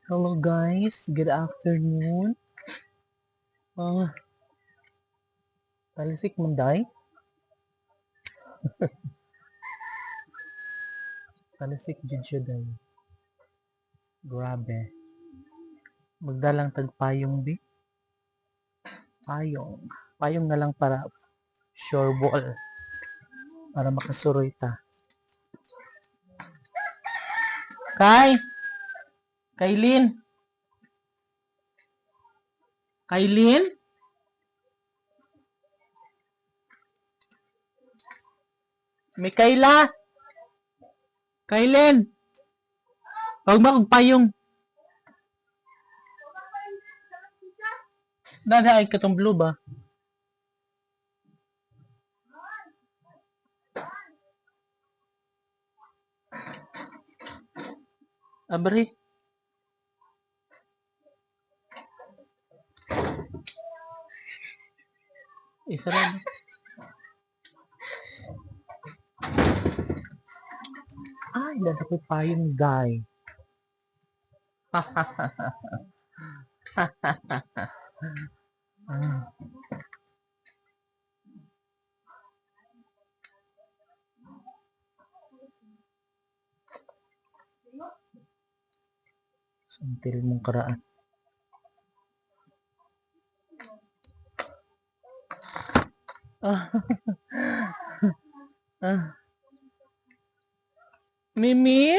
Hello guys, good afternoon. Ah, talisik munday. Talisik jud siya day. Grabe. Magdalang tagpayong di. Payong. Payong na lang para sure ball. Para makasuroy ta. Kay! Kaylin! Kaylin? May Kayla! Kaylin! Huwag mo kong payong. Nada ay katong blue ba? Abri. Isa lang. Ay, dada ko payong day. Ah. Santil mong karaan. Ah. Ah. Mimi?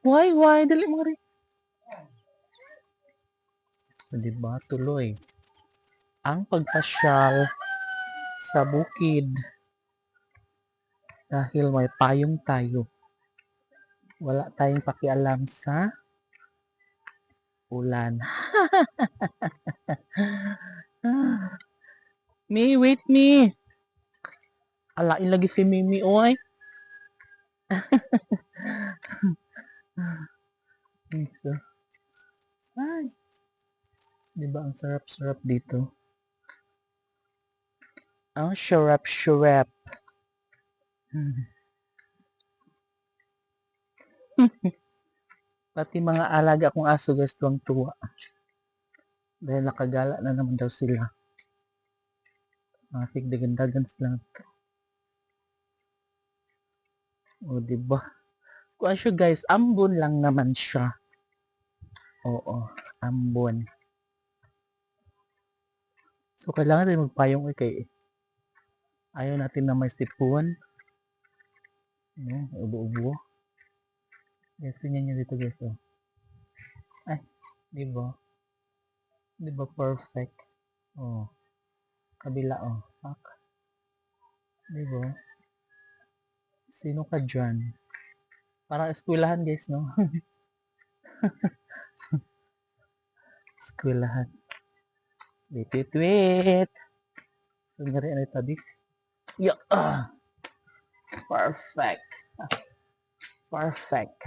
Why? Dali mo rin. Diba, tuloy. Ang pagpasyal sa bukid dahil may payong tayo. Wala tayong pakialam sa ulan. Me, wait me. Alain lagi si Mimi, oy. Ay, diba ang sarap-sarap dito? Ang syarap-syarap. Pati mga alaga kong aso guys tuwang tuwa. Dahil nakagala na naman daw sila. Mga tigdagan-dagan sila. O diba? Kung siya guys, ambon lang naman siya. Oo, ambon. So kailangan din magpayong kay ayaw natin na may sipon. Ubo-ubo. Yes, tingnan nyo dito guys. Oh. Ay, diba? Diba perfect? Oh. Kabila oh. Fuck. Diba? Sino ka dyan? Parang eskwelahan guys, no? Eskwelahan. Wait. Nangyari na tadi. Yeah. Perfect. Perfect.